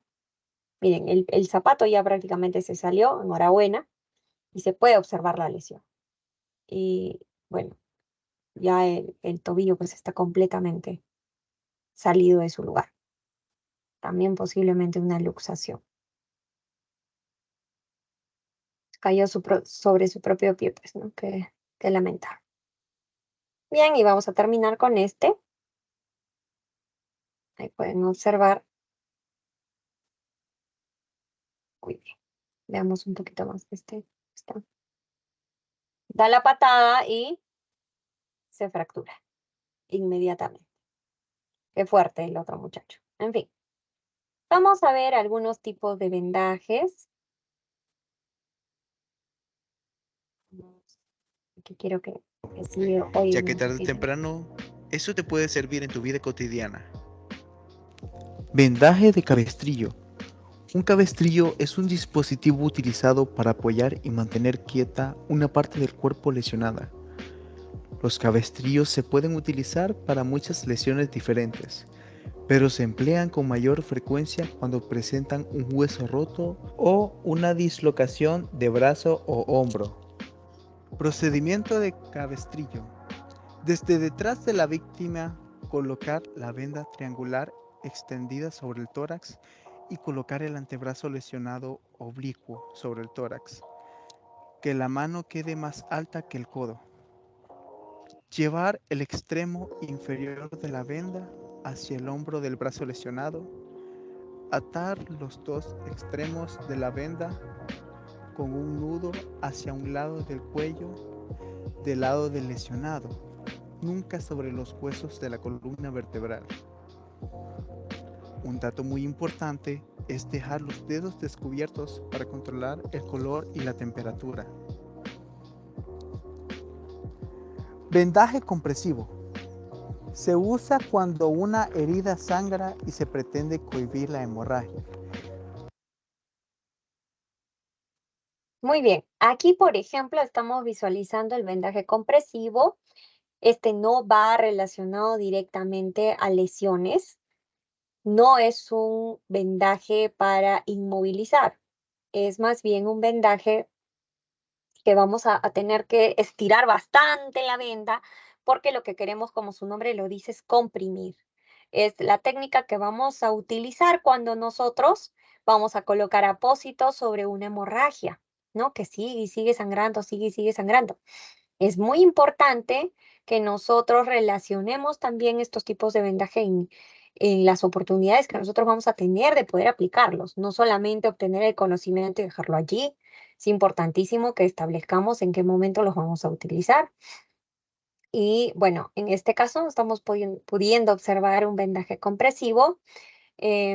miren, el zapato ya prácticamente se salió, enhorabuena, y se puede observar la lesión. Y bueno, ya el tobillo pues está completamente salido de su lugar. También posiblemente una luxación. Cayó sobre su propio pie, pues, ¿no? Qué lamentable. Bien, y vamos a terminar con este. Ahí pueden observar. Muy bien. Veamos un poquito más de este. Da la patada y se fractura inmediatamente. Qué fuerte el otro muchacho. En fin. Vamos a ver algunos tipos de vendajes. Aquí quiero que sí oigan Ya que un tarde o poquito. temprano, eso te puede servir en tu vida cotidiana. Vendaje de cabestrillo. Un cabestrillo es un dispositivo utilizado para apoyar y mantener quieta una parte del cuerpo lesionada. Los cabestrillos se pueden utilizar para muchas lesiones diferentes, pero se emplean con mayor frecuencia cuando presentan un hueso roto o una dislocación de brazo o hombro. Procedimiento de cabestrillo. Desde detrás de la víctima, colocar la venda triangular extendida sobre el tórax y colocar el antebrazo lesionado oblicuo sobre el tórax. Que la mano quede más alta que el codo. Llevar el extremo inferior de la venda hacia el hombro del brazo lesionado. Atar los dos extremos de la venda con un nudo hacia un lado del cuello del lado del lesionado, nunca sobre los huesos de la columna vertebral. Un dato muy importante es dejar los dedos descubiertos para controlar el color y la temperatura. Vendaje compresivo. Se usa cuando una herida sangra y se pretende cohibir la hemorragia. Muy bien, aquí por ejemplo estamos visualizando el vendaje compresivo. Este no va relacionado directamente a lesiones, no es un vendaje para inmovilizar, es más bien un vendaje que vamos a tener que estirar bastante la venda porque lo que queremos, como su nombre lo dice, es comprimir. Es la técnica que vamos a utilizar cuando nosotros vamos a colocar apósitos sobre una hemorragia, ¿no? Que sigue y sigue sangrando, sigue y sigue sangrando. Es muy importante que nosotros relacionemos también estos tipos de vendaje en las oportunidades que nosotros vamos a tener de poder aplicarlos, no solamente obtener el conocimiento y dejarlo allí. Es importantísimo que establezcamos en qué momento los vamos a utilizar. Y bueno, en este caso estamos pudiendo observar un vendaje compresivo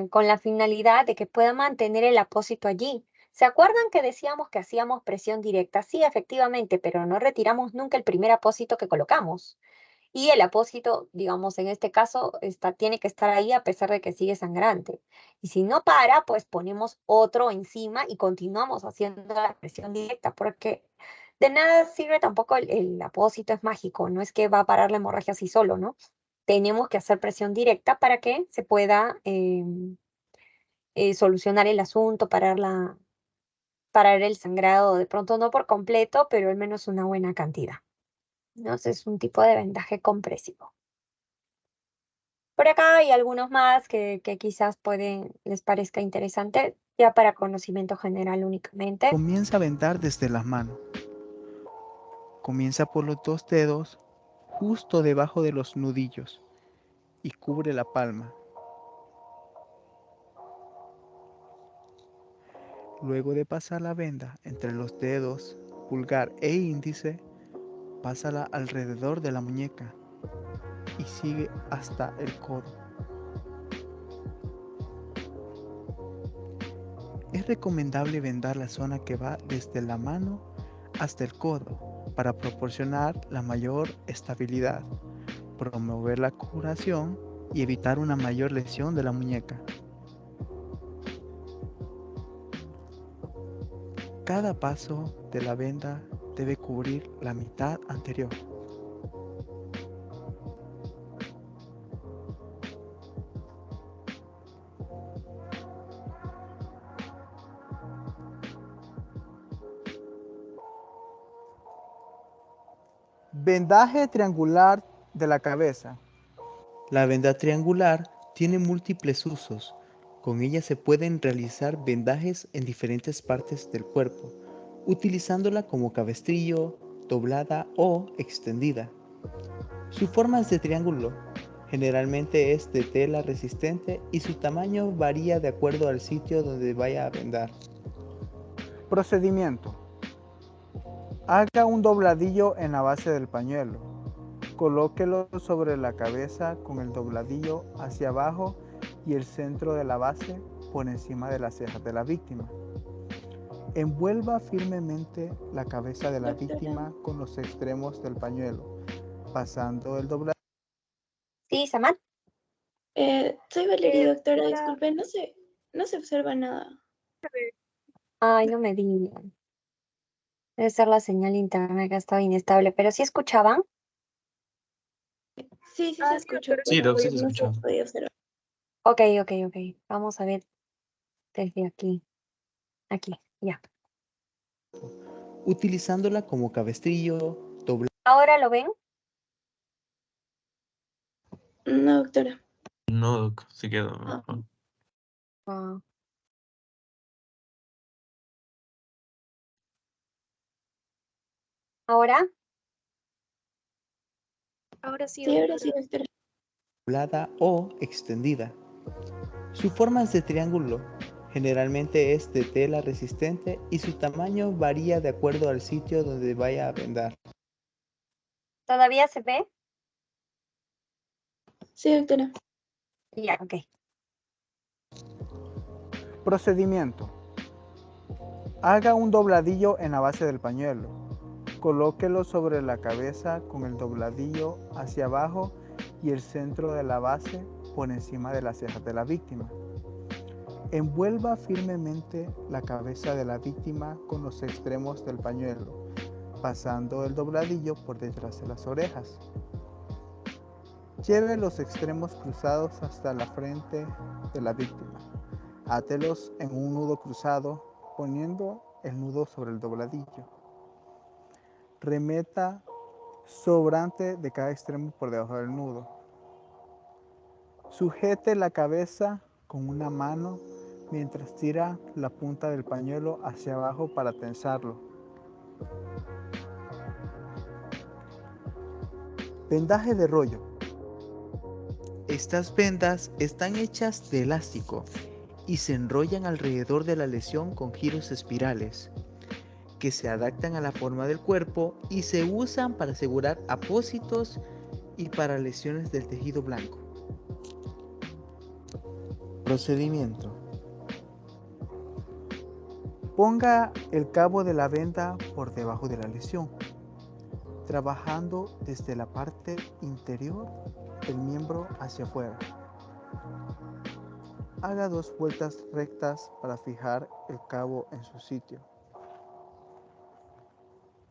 con la finalidad de que pueda mantener el apósito allí. ¿Se acuerdan que decíamos que hacíamos presión directa? Sí, efectivamente, pero no retiramos nunca el primer apósito que colocamos. Y el apósito, digamos, en este caso, tiene que estar ahí a pesar de que sigue sangrante. Y si no para, pues ponemos otro encima y continuamos haciendo la presión directa, porque de nada sirve tampoco el apósito, es mágico, no es que va a parar la hemorragia así solo, ¿no? Tenemos que hacer presión directa para que se pueda solucionar el asunto, parar el sangrado, de pronto no por completo, pero al menos una buena cantidad. Entonces es un tipo de vendaje compresivo. Por acá hay algunos más que quizás les parezca interesante, ya para conocimiento general únicamente. Comienza a vendar desde las manos. Comienza por los 2 dedos, justo debajo de los nudillos, y cubre la palma. Luego de pasar la venda entre los dedos pulgar e índice, pásala alrededor de la muñeca y sigue hasta el codo. Es recomendable vendar la zona que va desde la mano hasta el codo para proporcionar la mayor estabilidad, promover la curación y evitar una mayor lesión de la muñeca. Cada paso de la venda debe cubrir la mitad anterior. Vendaje triangular de la cabeza. La venda triangular tiene múltiples usos. Con ella se pueden realizar vendajes en diferentes partes del cuerpo, utilizándola como cabestrillo, doblada o extendida. Su forma es de triángulo, generalmente es de tela resistente y su tamaño varía de acuerdo al sitio donde vaya a vendar. Procedimiento. Haga un dobladillo en la base del pañuelo. Colóquelo sobre la cabeza con el dobladillo hacia abajo y el centro de la base por encima de las cejas de la víctima. Envuelva firmemente la cabeza de la víctima con los extremos del pañuelo, pasando el dobladillo. Sí, Samad. Soy Valeria, doctora, disculpe, no se observa nada. Ay, no me digan. Debe ser la señal de internet que ha estado inestable, pero ¿sí escuchaban? Sí, se escuchó, Sí, pero Doc, sí te no se escucho. podía observar. Ok. Vamos a ver desde aquí. Aquí, ya. Utilizándola como cabestrillo, doblada. ¿Ahora lo ven? No, doctora. No, Doc, sí quedó. Ah. ¿Ahora? Ahora sí, Sí, ahora doctora. sí, doctora. Doblada o extendida. Su forma es de triángulo, generalmente es de tela resistente y su tamaño varía de acuerdo al sitio donde vaya a vendar. ¿Todavía se ve? Sí, doctora. Ya, ok. Procedimiento. Haga un dobladillo en la base del pañuelo. Colóquelo sobre la cabeza con el dobladillo hacia abajo y el centro de la base por encima de las cejas de la víctima. Envuelva firmemente la cabeza de la víctima con los extremos del pañuelo, pasando el dobladillo por detrás de las orejas. Lleve los extremos cruzados hasta la frente de la víctima. Átelos en un nudo cruzado, poniendo el nudo sobre el dobladillo. Remeta sobrante de cada extremo por debajo del nudo. Sujete la cabeza con una mano mientras tira la punta del pañuelo hacia abajo para tensarlo. Vendaje de rollo. Estas vendas están hechas de elástico y se enrollan alrededor de la lesión con giros espirales que se adaptan a la forma del cuerpo y se usan para asegurar apósitos y para lesiones del tejido blanco. Procedimiento. Ponga el cabo de la venda por debajo de la lesión, trabajando desde la parte interior del miembro hacia afuera. Haga 2 vueltas rectas para fijar el cabo en su sitio.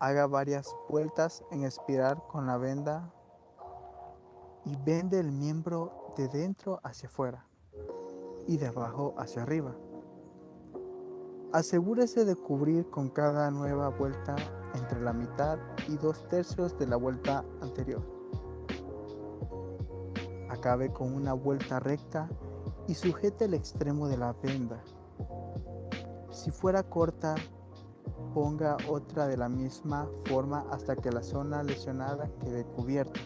Haga varias vueltas en espiral con la venda y vende el miembro de dentro hacia afuera y de abajo hacia arriba. Asegúrese de cubrir con cada nueva vuelta entre la mitad y 2/3 de la vuelta anterior. Acabe con una vuelta recta y sujete el extremo de la venda. Si fuera corta, ponga otra de la misma forma hasta que la zona lesionada quede cubierta.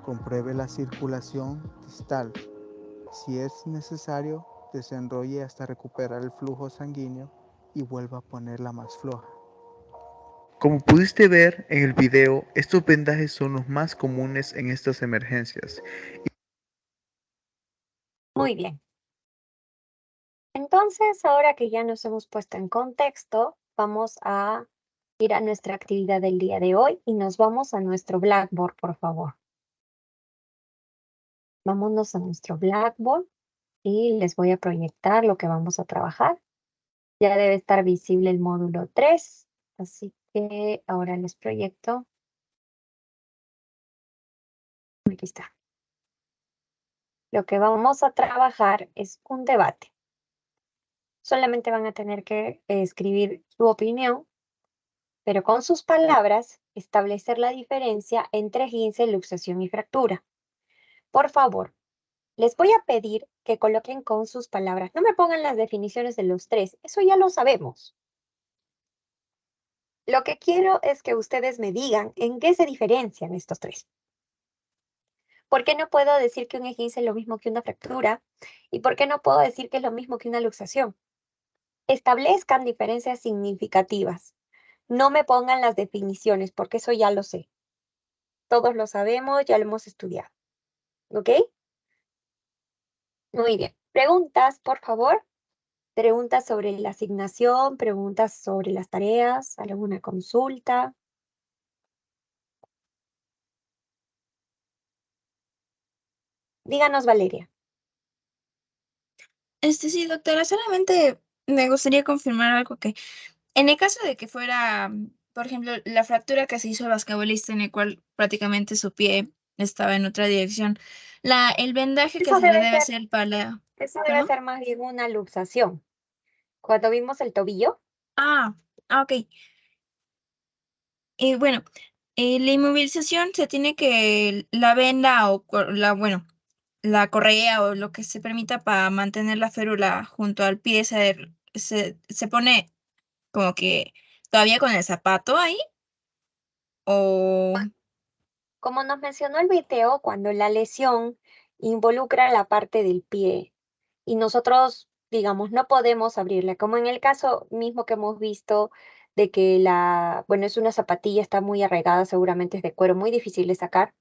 Compruebe la circulación distal. Si es necesario, desenrolle hasta recuperar el flujo sanguíneo y vuelva a ponerla más floja. Como pudiste ver en el video, estos vendajes son los más comunes en estas emergencias. Muy bien. Entonces, ahora que ya nos hemos puesto en contexto, vamos a ir a nuestra actividad del día de hoy y nos vamos a nuestro Blackboard, por favor. Vámonos a nuestro Blackboard y les voy a proyectar lo que vamos a trabajar. Ya debe estar visible el módulo 3, así que ahora les proyecto. Aquí está. Lo que vamos a trabajar es un debate. Solamente van a tener que escribir su opinión, pero con sus palabras establecer la diferencia entre esguince, luxación y fractura. Por favor, les voy a pedir que coloquen con sus palabras. No me pongan las definiciones de los 3, eso ya lo sabemos. Lo que quiero es que ustedes me digan en qué se diferencian estos 3. ¿Por qué no puedo decir que un esguince es lo mismo que una fractura? ¿Y por qué no puedo decir que es lo mismo que una luxación? Establezcan diferencias significativas. No me pongan las definiciones, porque eso ya lo sé. Todos lo sabemos, ya lo hemos estudiado. ¿Ok? Muy bien. Preguntas, por favor. Preguntas sobre la asignación, preguntas sobre las tareas, alguna consulta. Díganos, Valeria. Sí, doctora, solamente me gustaría confirmar algo que, en el caso de que fuera, por ejemplo, la fractura que se hizo al basquetbolista en el cual prácticamente su pie estaba en otra dirección, el vendaje que Eso se le debe debe ser, hacer para... eso debe ¿Perdón? ser más bien una luxación. Cuando vimos el tobillo, Ok. Bueno, la inmovilización se tiene que, la venda o la correa o lo que se permita para mantener la férula junto al pie se pone como que todavía con el zapato ahí o... como nos mencionó el video, cuando la lesión involucra la parte del pie y nosotros, digamos, no podemos abrirla, como en el caso mismo que hemos visto de que bueno, es una zapatilla, está muy arraigada, seguramente es de cuero, muy difícil de sacar.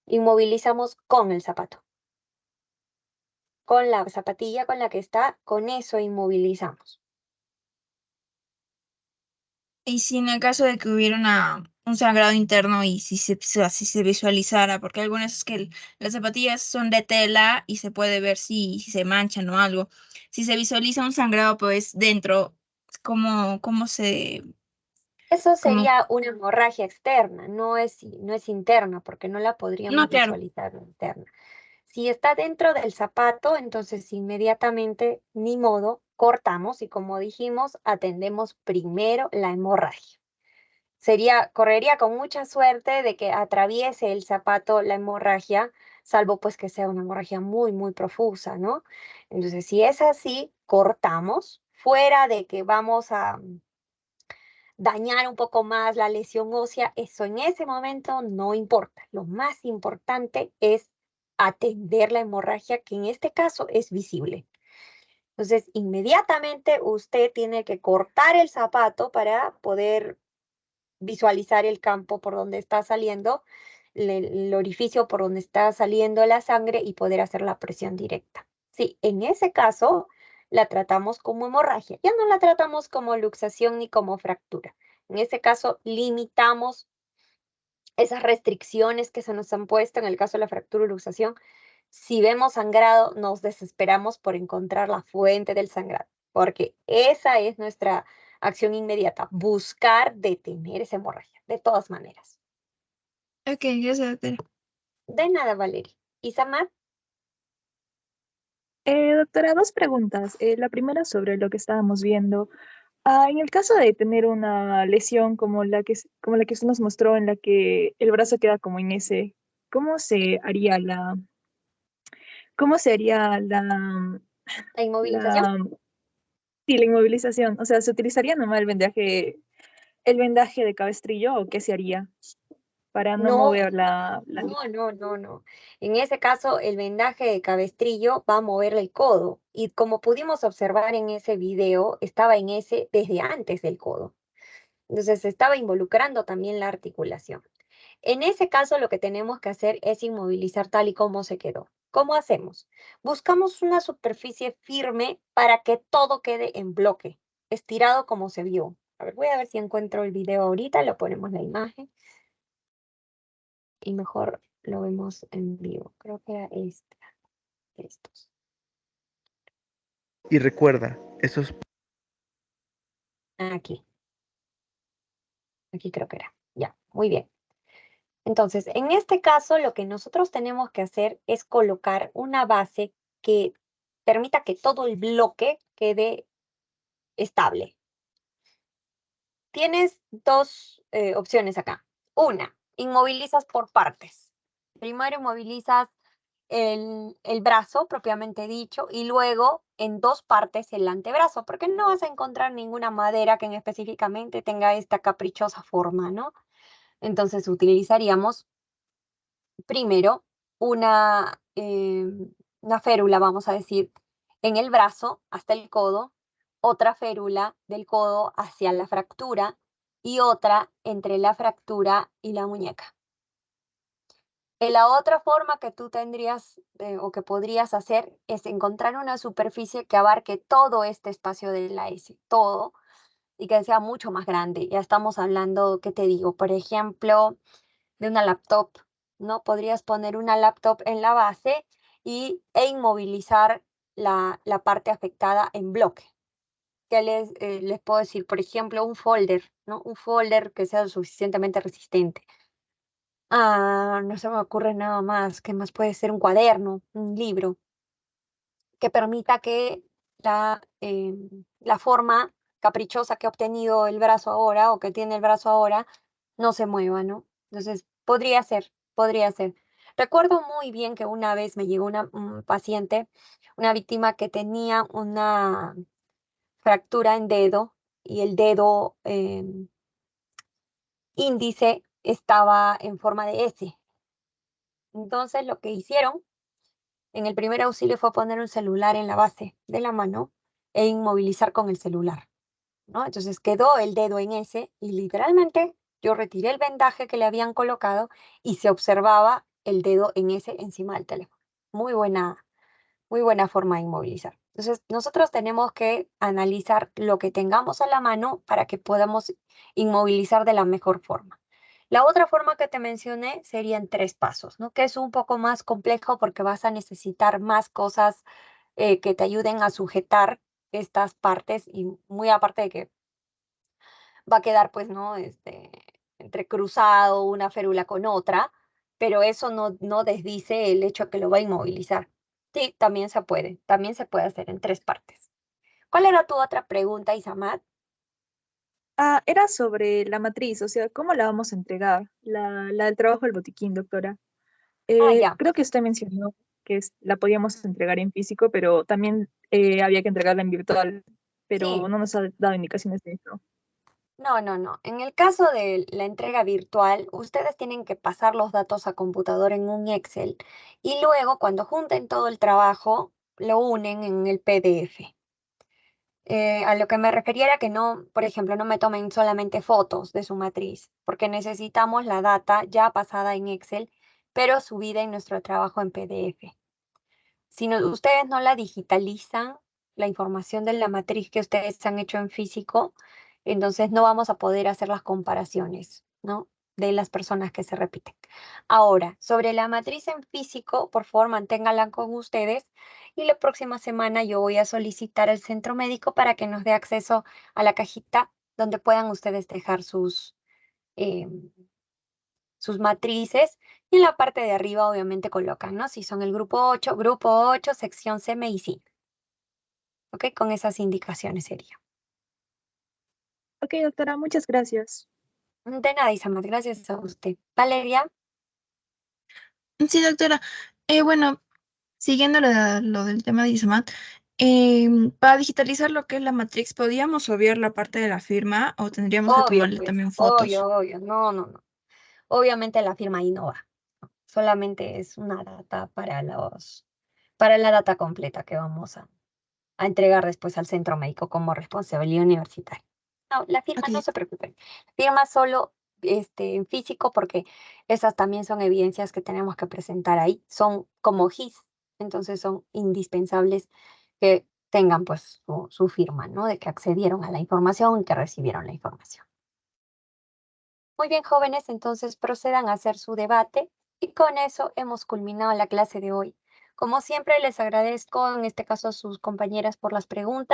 Inmovilizamos con el zapato. Con la zapatilla con la que está, con eso inmovilizamos. Y si en el caso de que hubiera un sangrado interno y si se visualizara, porque algunas es que las zapatillas son de tela y se puede ver si se manchan o algo. Si se visualiza un sangrado, pues dentro, ¿cómo se...? Eso Como, sería una hemorragia externa, no es interna, porque no la no, podríamos claro. visualizar interna. Si está dentro del zapato, entonces inmediatamente, ni modo, cortamos y como dijimos, atendemos primero la hemorragia. Correría con mucha suerte de que atraviese el zapato la hemorragia, salvo pues que sea una hemorragia muy, muy profusa, ¿no? Entonces, si es así, cortamos, fuera de que vamos a dañar un poco más la lesión ósea, eso en ese momento no importa. Lo más importante es atender la hemorragia, que en este caso es visible. Entonces, inmediatamente usted tiene que cortar el zapato para poder visualizar el campo por donde está saliendo, el orificio por donde está saliendo la sangre y poder hacer la presión directa. Sí, en ese caso la tratamos como hemorragia, ya no la tratamos como luxación ni como fractura. En ese caso limitamos esas restricciones que se nos han puesto en el caso de la fractura o luxación. Si vemos sangrado, nos desesperamos por encontrar la fuente del sangrado, porque esa es nuestra acción inmediata, buscar detener esa hemorragia, de todas maneras. Ok, gracias, doctora. De nada, Valeria. Isamar, Doctora, dos preguntas. La primera sobre lo que estábamos viendo. En el caso de tener una lesión como la que usted nos mostró, en la que el brazo queda como en ese, ¿cómo se haría cómo se haría la inmovilización. la, sí, la inmovilización? O sea, ¿se utilizaría nomás el vendaje de cabestrillo o qué se haría para no No, mover no. En ese caso, el vendaje de cabestrillo va a mover el codo. Y como pudimos observar en ese video, estaba en ese desde antes del codo. Entonces, se estaba involucrando también la articulación. En ese caso, lo que tenemos que hacer es inmovilizar tal y como se quedó. ¿Cómo hacemos? Buscamos una superficie firme para que todo quede en bloque, estirado como se vio. A ver, voy a ver si encuentro el video ahorita, le ponemos la imagen y mejor lo vemos en vivo. Creo que era estos. Y recuerda, esos Aquí creo que era. Ya, muy bien. Entonces, en este caso, lo que nosotros tenemos que hacer es colocar una base que permita que todo el bloque quede estable. Tienes dos opciones acá. Una, inmovilizas por partes. Primero inmovilizas el brazo propiamente dicho y luego en dos partes el antebrazo, porque no vas a encontrar ninguna madera que específicamente tenga esta caprichosa forma, ¿no? Entonces utilizaríamos primero una férula, vamos a decir, en el brazo hasta el codo, otra férula del codo hacia la fractura y otra entre la fractura y la muñeca. La otra forma que tú tendrías o que podrías hacer es encontrar una superficie que abarque todo este espacio de la S, todo, y que sea mucho más grande. Ya estamos hablando, ¿qué te digo? Por ejemplo, de una laptop, ¿no? Podrías poner una laptop en la base e inmovilizar la parte afectada en bloque. ¿Qué les puedo decir? Por ejemplo, un folder, ¿no? Un folder que sea lo suficientemente resistente. No se me ocurre nada más. ¿Qué más puede ser? Un cuaderno, un libro, que permita que la forma caprichosa que ha obtenido el brazo ahora o que tiene el brazo ahora no se mueva, ¿no? Entonces, podría ser, podría ser. Recuerdo muy bien que una vez me llegó un paciente, una víctima que tenía una fractura en dedo y el dedo índice estaba en forma de S. Entonces, lo que hicieron en el primer auxilio fue poner un celular en la base de la mano e inmovilizar con el celular. ¿no? Entonces quedó el dedo en S y literalmente yo retiré el vendaje que le habían colocado y se observaba el dedo en S encima del teléfono. Muy buena forma de inmovilizar. Entonces, nosotros tenemos que analizar lo que tengamos a la mano para que podamos inmovilizar de la mejor forma. La otra forma que te mencioné serían 3 pasos, ¿no? Que es un poco más complejo porque vas a necesitar más cosas que te ayuden a sujetar estas partes y muy aparte de que va a quedar, pues, ¿no? Entrecruzado una férula con otra, pero eso no desdice el hecho que lo va a inmovilizar. Sí, también se puede hacer en 3 partes. ¿Cuál era tu otra pregunta, Isamar? Era sobre la matriz, o sea, ¿cómo la vamos a entregar? La del trabajo del botiquín, doctora. Ya. Creo que usted mencionó que la podíamos entregar en físico, pero también había que entregarla en virtual, pero Sí. no nos ha dado indicaciones de eso. No, no, no. En el caso de la entrega virtual, ustedes tienen que pasar los datos a computadora en un Excel y luego cuando junten todo el trabajo, lo unen en el PDF. A lo que me refería era que no, por ejemplo, no me tomen solamente fotos de su matriz, porque necesitamos la data ya pasada en Excel, pero subida en nuestro trabajo en PDF. Si ustedes no la digitalizan, la información de la matriz que ustedes han hecho en físico, entonces no vamos a poder hacer las comparaciones, ¿no? De las personas que se repiten. Ahora, sobre la matriz en físico, por favor, manténganla con ustedes y la próxima semana yo voy a solicitar al centro médico para que nos dé acceso a la cajita donde puedan ustedes dejar em, sus matrices y en la parte de arriba obviamente colocan, ¿no? Si son el grupo 8, sección C, medicina. ¿Ok? Con esas indicaciones sería. Ok, doctora, muchas gracias. De nada, Isamar, gracias a usted. Valeria. Sí, doctora. Bueno, siguiendo lo del tema de ISAMAT, para digitalizar lo que es la matriz, ¿podríamos obviar la parte de la firma o tendríamos que Obvio, tomarle pues, también fotos? obvio. No, no, no. Obviamente la firma ahí no va. Solamente es una data para la data completa que vamos a entregar después al centro médico como responsabilidad universitaria. No, la firma no Ok. se preocupen. Firma solo en físico porque esas también son evidencias que tenemos que presentar ahí. Son como GIS, entonces son indispensables que tengan pues su firma, ¿no? De que accedieron a la información y que recibieron la información. Muy bien, jóvenes, entonces procedan a hacer su debate y con eso hemos culminado la clase de hoy. Como siempre, les agradezco en este caso a sus compañeras por las preguntas.